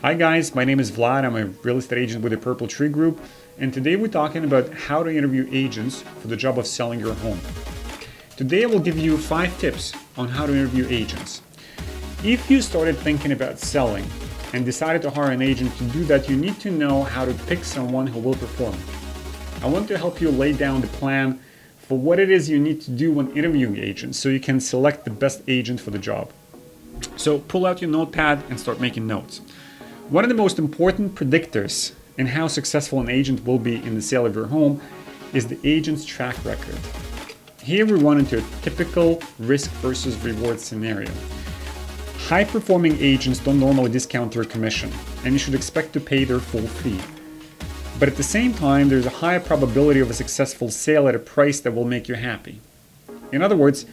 Hi guys, my name is Vlad. I'm a real estate agent with the Purple Tree Group, and today we're talking about how to interview agents for the job of selling your home. Today I will give you 5 tips on how to interview agents. If you started thinking about selling and decided to hire an agent to do that, you need to know how to pick someone who will perform. I want to help you lay down the plan for what it is you need to do when interviewing agents so you can select the best agent for the job. So pull out your notepad and start making notes. One of the most important predictors in how successful an agent will be in the sale of your home is the agent's track record. Here we run into a typical risk versus reward scenario. High-performing agents don't normally discount their commission, and you should expect to pay their full fee. But at the same time, there's a higher probability of a successful sale at a price that will make you happy. In other words,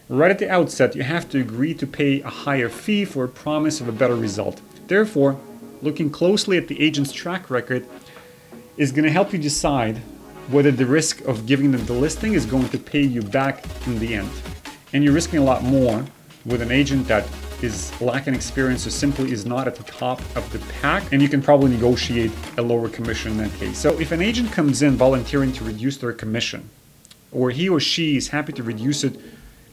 right at the outset, you have to agree to pay a higher fee for a promise of a better result. Therefore, looking closely at the agent's track record is going to help you decide whether the risk of giving them the listing is going to pay you back in the end. And you're risking a lot more with an agent that is lacking experience or simply is not at the top of the pack, and you can probably negotiate a lower commission in that case. So if an agent comes in volunteering to reduce their commission, or he or she is happy to reduce it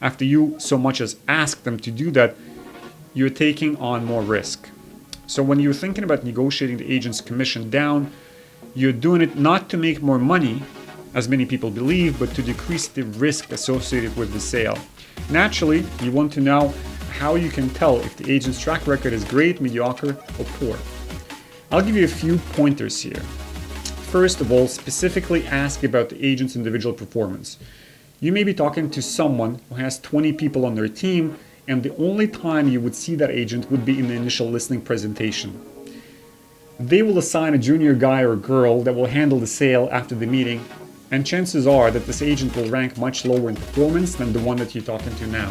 after you so much as ask them to do that, you're taking on more risk. So when you're thinking about negotiating the agent's commission down, you're doing it not to make more money, as many people believe, but to decrease the risk associated with the sale. Naturally, you want to know how you can tell if the agent's track record is great, mediocre, or poor. I'll give you a few pointers here. First of all, specifically ask about the agent's individual performance. You may be talking to someone who has 20 people on their team, and the only time you would see that agent would be in the initial listing presentation. They will assign a junior guy or girl that will handle the sale after the meeting, and chances are that this agent will rank much lower in performance than the one that you're talking to now.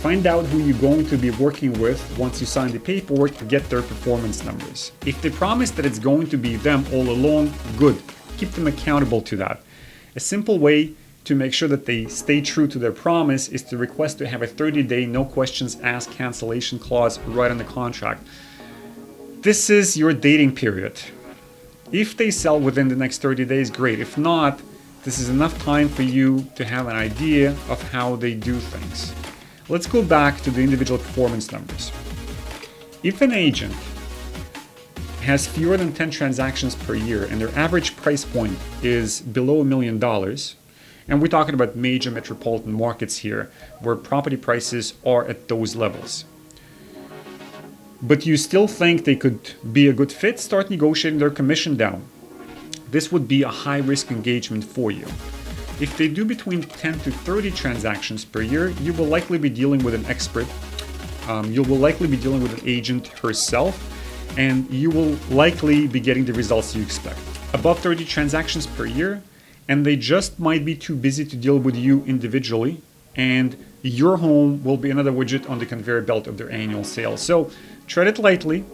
Find out who you're going to be working with once you sign the paperwork to get their performance numbers. If they promise that it's going to be them all along, good. Keep them accountable to that. A simple way to make sure that they stay true to their promise is to request to have a 30-day no questions asked cancellation clause right in the contract. This is your dating period. If they sell within the next 30 days, great. If not, this is enough time for you to have an idea of how they do things. Let's go back to the individual performance numbers. If an agent has fewer than 10 transactions per year and their average price point is below $1 million, and we're talking about major metropolitan markets here where property prices are at those levels, but you still think they could be a good fit, start negotiating their commission down. This would be a high-risk engagement for you. If they do between 10 to 30 transactions per year, you will likely be dealing with an expert. You will likely be dealing with an agent herself, and you will likely be getting the results you expect. Above 30 transactions per year, and they just might be too busy to deal with you individually, and your home will be another widget on the conveyor belt of their annual sales. So tread it lightly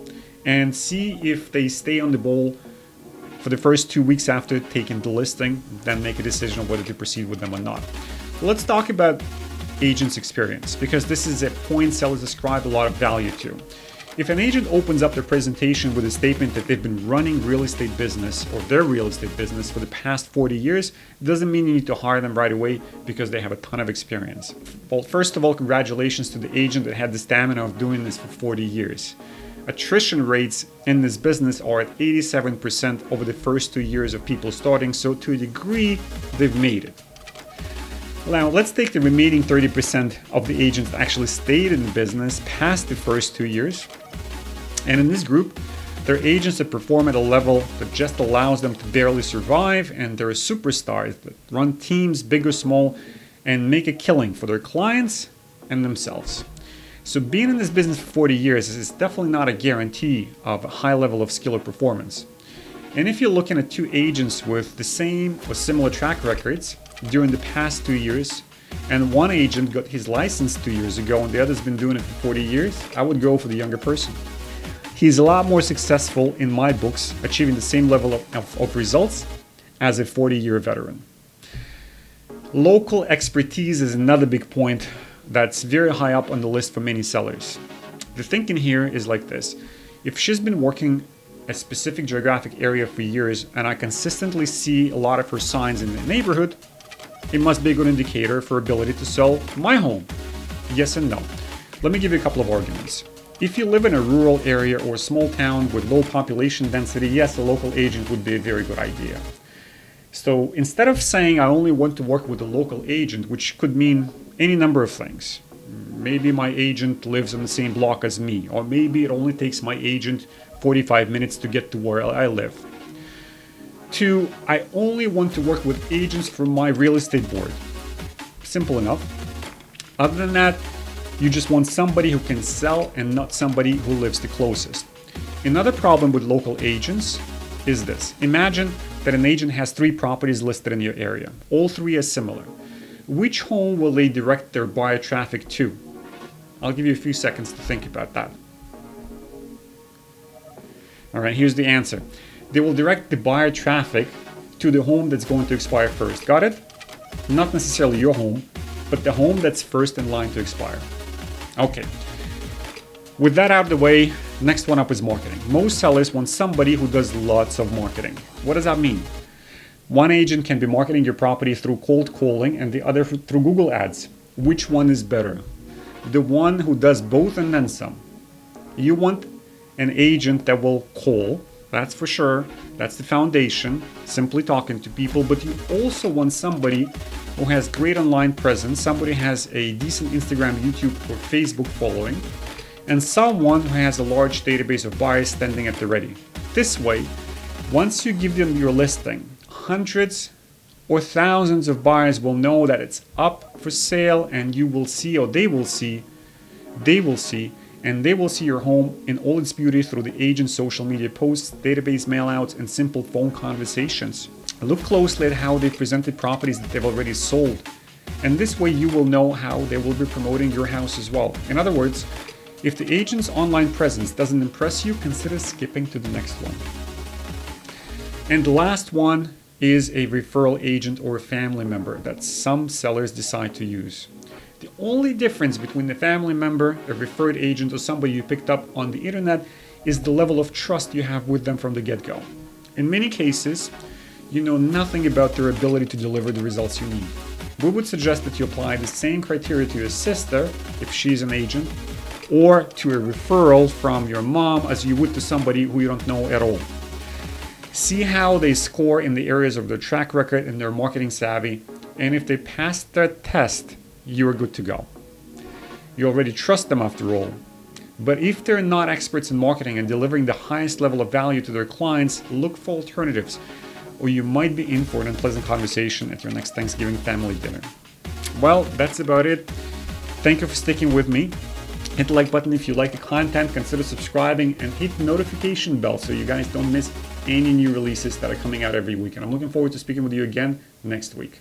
and see if they stay on the ball for the first 2 weeks after taking the listing, then make a decision on whether to proceed with them or not. Let's talk about agent's experience, because this is a point sellers ascribe a lot of value to. If an agent opens up their presentation with a statement that they've been running real estate business or their real estate business for the past 40 years, doesn't mean you need to hire them right away because they have a ton of experience. Well, first of all, congratulations to the agent that had the stamina of doing this for 40 years. Attrition rates in this business are at 87% over the first 2 years of people starting, so to a degree, they've made it. Now, let's take the remaining 30% of the agents that actually stayed in the business past the first 2 years. And in this group, there are agents that perform at a level that just allows them to barely survive, and there are superstars that run teams, big or small, and make a killing for their clients and themselves. So being in this business for 40 years is definitely not a guarantee of a high level of skill or performance. And if you're looking at 2 agents with the same or similar track records during the past 2 years, and one agent got his license 2 years ago and the other's been doing it for 40 years, I would go for the younger person. He's a lot more successful in my books, achieving the same level of results as a 40-year veteran. Local expertise is another big point that's very high up on the list for many sellers. The thinking here is like this. If she's been working a specific geographic area for years and I consistently see a lot of her signs in the neighborhood, it must be a good indicator for ability to sell my home. Yes and no. Let me give you a couple of arguments. If you live in a rural area or a small town with low population density, yes, a local agent would be a very good idea. So instead of saying I only want to work with a local agent, which could mean any number of things. Maybe my agent lives on the same block as me, or maybe it only takes my agent 45 minutes to get to where I live. To, I only want to work with agents from my real estate board. Simple enough. Other than that, you just want somebody who can sell and not somebody who lives the closest. Another problem with local agents is this. Imagine that an agent has 3 properties listed in your area. All 3 are similar. Which home will they direct their buyer traffic to? I'll give you a few seconds to think about that. All right, here's the answer. They will direct the buyer traffic to the home that's going to expire first. Got it? Not necessarily your home, but the home that's first in line to expire. Okay. With that out of the way, next one up is marketing. Most sellers want somebody who does lots of marketing. What does that mean? One agent can be marketing your property through cold calling and the other through Google Ads. Which one is better? The one who does both and then some. You want an agent that will call, that's for sure. That's the foundation, simply talking to people, but you also want somebody who has great online presence, somebody who has a decent Instagram, YouTube, or Facebook following, and someone who has a large database of buyers standing at the ready. This way, once you give them your listing, hundreds or thousands of buyers will know that it's up for sale, and you will see, or they will see your home in all its beauty through the agent's social media posts, database mailouts, and simple phone conversations. Look closely at how they presented properties that they've already sold, and this way you will know how they will be promoting your house as well. In other words, if the agent's online presence doesn't impress you, consider skipping to the next one. And the last one is a referral agent or a family member that some sellers decide to use. The only difference between a family member, a referred agent, or somebody you picked up on the internet is the level of trust you have with them from the get-go. In many cases, you know nothing about their ability to deliver the results you need. We would suggest that you apply the same criteria to your sister, if she's an agent, or to a referral from your mom as you would to somebody who you don't know at all. See how they score in the areas of their track record and their marketing savvy, and if they pass that test, you're good to go. You already trust them after all. But if they're not experts in marketing and delivering the highest level of value to their clients, look for alternatives, or you might be in for an unpleasant conversation at your next Thanksgiving family dinner. Well, that's about it. Thank you for sticking with me. Hit the like button if you like the content, consider subscribing, and hit the notification bell so you guys don't miss any new releases that are coming out every week. And I'm looking forward to speaking with you again next week.